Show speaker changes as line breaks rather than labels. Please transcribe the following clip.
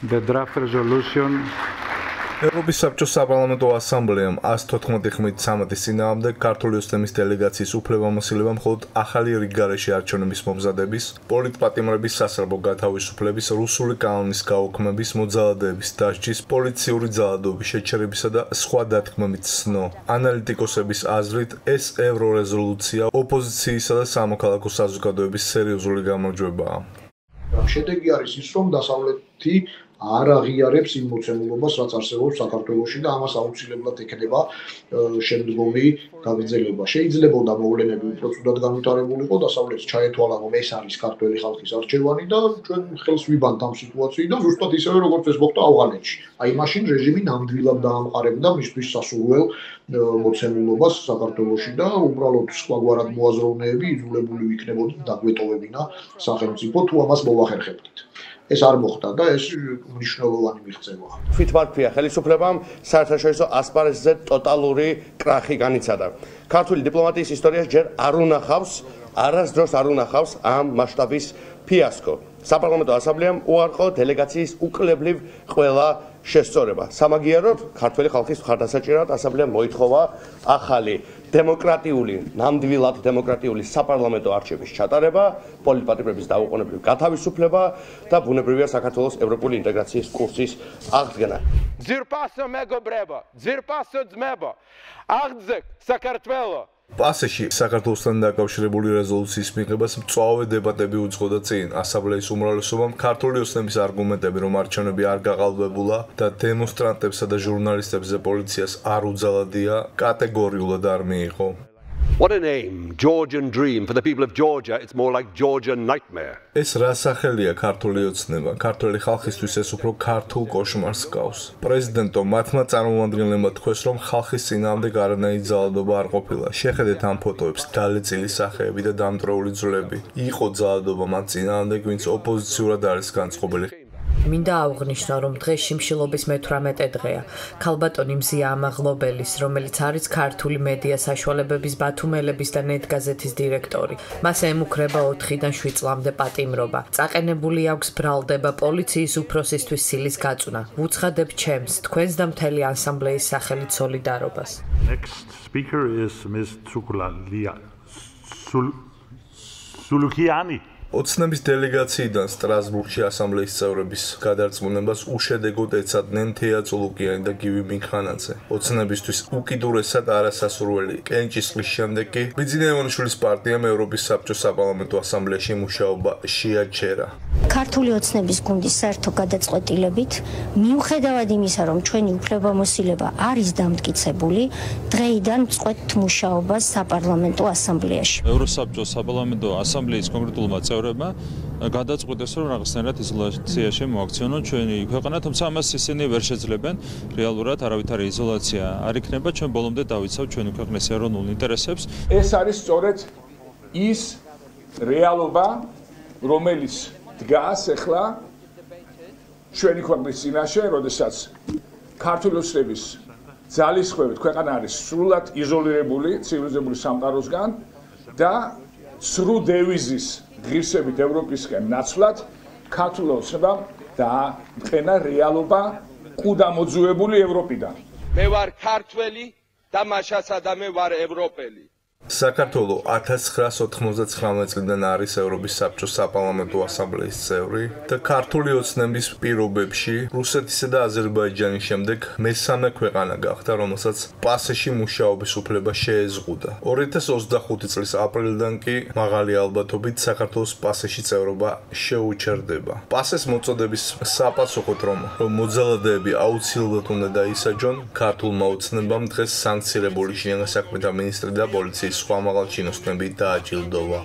The draft resolution
ევროპის საბჭოს საპარლამენტო ასამბლეამ 114-13 წინააღმდეგ ქართული ოცნების დელეგაციის უფლებამოსილება მხოლოდ ახალი რიგგარეშე არჩევნების მომზადების, პოლიტპატიმრების სასწრაფო გათავისუფლების, რუსული კანონის გაუქმების, მოძალადეების დასჯის, პოლიციური ძალადობის შეჩერებისა და სხვა დათქმებით ცნო. ანალიტიკოსების აზრით, ეს ევრორეზოლუცია ოპოზიციისა და სამოქალაქო საზოგადოების სერიოზული გამარჯვებაა.
შედეგი არის ის, რომ დასავლეთი არ აღიარებს იმ მოცემულობას, რაც არსებობს საქართველოში და ამას აუცილებლად ექნება შემდგომი გაგრძელება. შეიძლებოდა მოვლენები უფრო ცუდად განვითარებულიყო, დასავლეთს ჩაეთვალა, რომ ეს არის ქართველი ხალხის არჩევანი და ჩვენ ხელს ვიბანთ ამ სიტუაციიდან, ზუსტად ისევე როგორც ეს მოხდა ავღანეთში. აი მაშინ რეჟიმი ნამდვილად დაამყარებდა მისთვის სასურველ მოცემულობას საქართველოში და უბრალოდ სხვაგვარად მოაზროვნეები იძულებული იქნებოდათ დაგვეტოვებინა სახელმწიფო თუ ამას მოვახერხებდით. ეს არ მოხდა და ეს მნიშვნელოვანი მიღწევაა.
თვითმარქვია ხელისუფლებამ საერთაშორისო ასპარეზზე ტოტალური კრახი განიცადა. ქართული დიპლომატიის ისტორიაში ჯერ არასდროს არ უნახავს ამ მასშტაბის ფიასკო. საპარლამენტო ასამბლეამ უარყო დელეგაციის უკლებლივ ყველა შესწორება. სამაგიეროდ ქართველი ხალხის მხარდასაჭერად ასამბლეამ მოითხოვა ახალი დემოკრატიული, ნამდვილად დემოკრატიული საპარლამენტო არჩევნების ჩატარება, პოლიტპატიმრების დაუყოვნებლივ გათავისუფლება და ბუნებრივია საქართველოს ევროპული ინტეგრაციის კურსის აღდგენა.
ძირფასო მეგობრებო, ძირფასო ძმებო, აღძეგ საქართველო.
პასეში საქართველოსთან დაკავშირებული რეზოლუციის მიღებას მწვავე დებატები უძღოდა წინ. ასამბლეის უმრავლესობამ ქართული ოცნების არგუმენტები, რომ არჩევნები არ გაყალბებულა და დემონსტრანტებსა და ჟურნალისტებზე პოლიციას არ უძალადია, კატეგორიულად არ მიიღო.
What a name, Georgian dream. For the people of Georgia, it's more like Georgian nightmare.
ეს რა სახელია ქართული ოცნება? ქართული ხალხისთვის ეს უფრო ქართულ კოშმარს გავს. პრეზიდენტო მათმა წარმომადგენლებმა თქვეს, რომ ხალხის წინააღმდეგ არანაირი ძალადობა არ ყოფილა. შეხედეთ ამ ფოტოებს, დალეწილი სახეები და დამტრეული ძვლები. იყო ძალადობა მათ წინააღმდეგ, ვინც ოპოზიციურად არის განწყობილი.
მინდა აღვნიშნო, რომ დღეს შიმშილობის მე-18 დღეა. ქალბატონი მზია ამაღლობელის, რომელიც არის ქართული მედია საშუალებების ბათუმელების და ნეტგაზეთის დირექტორი. მას ემუქრება 4-დან 7 წლამდე პატიმრობა. წაყენებული აქვს ბრალდება პოლიციის უფროსისთვის სილის გაწვნა. ვუცხადებ ჩემს, თქვენს და მთელი ასამბლეის სახელით სოლიდარობას.
Next speaker is Ms. Sulukiani.
ოცნების დელეგაციიდან სტრასბურგში ასამბლეის წევრების გადარწმუნებას უშედეგოდ ეცადნენ თეა წულუკიანი და გივი მიქანაძე. ოცნებისთვის უკიდურესად არასასურველი კენჭისყრის შემდეგ კი ბიძინა ივანიშვილის პარტიამ ევროპის საბჭოს საპარლამენტო ასამბლეაში მუშაობა შეაჩერა.
ქართული ოცნების გუნდის საერთო გადაწყვეტილებით, მიუხედავად იმისა, რომ ჩვენი უფლებამოსილება არის დამტკიცებული, დღეიდან წყვეტთ მუშაობას საპარლამენტო ასამბლეაში.
ევროსაბჭოს საპარლამენტო ასამბლეის კონკრეტულმა წევრებმა გადაწყვიტეს, რომ რაღაცნაირად იზოლაციაში მოაქციონონ ჩვენი ქვეყანა, თუმცა ამას ისინი ვერ შეძლებენ. რეალურად არავითარი იზოლაცია არ იქნება, ჩვენ ბოლომდე დავიცავთ ჩვენი ქვეყნის ეროვნულ ინტერესებს.
ეს არის სწორედ ის რეალობა, რომელიც დგას ახლა ჩვენი ქვეყნის წინაშე, როდესაც ქართული ოცნების ძალისხმევით ქვეყანა არის სრულად იზოლირებული ცივილიზებული სამყაროსგან და სრულ დევიზის ღირსებით ევროპისკენ ნაცვლად ქართულ ოცნებამ დააყენა რეალობა ყუდამოძუებული ევროპიდან.
მე ვარ ქართველი და მაშასადამე ვარ ევროპელი.
საქართველო 1999 წლიდან არის ევროპის საბჭოს საპარლამენტო ასამბლეის წევრი და ქართული ოცნების პირობებში რუსეთისა და აზერბაიჯანის შემდეგ მესამე ქვეყანა გახდა, რომელსაც პასეში მუშაობის უფლება შეეზღუდა. 2025 წლის აპრილიდან კი მაღალი ალბათობით საქართველოს პასეში წევრობა შეუჩერდება. პასეს მოწოდების საპასუხოდ, რომ მოძალადეები აუცილებლად უნდა დაისაჯონ, ქართულმა ოცნებამ დღეს სანქცირებული შინაგან საქმეთა მინისტრი და პოლიციის სხვა მაღალჩინოსნები დააჯილდოვა.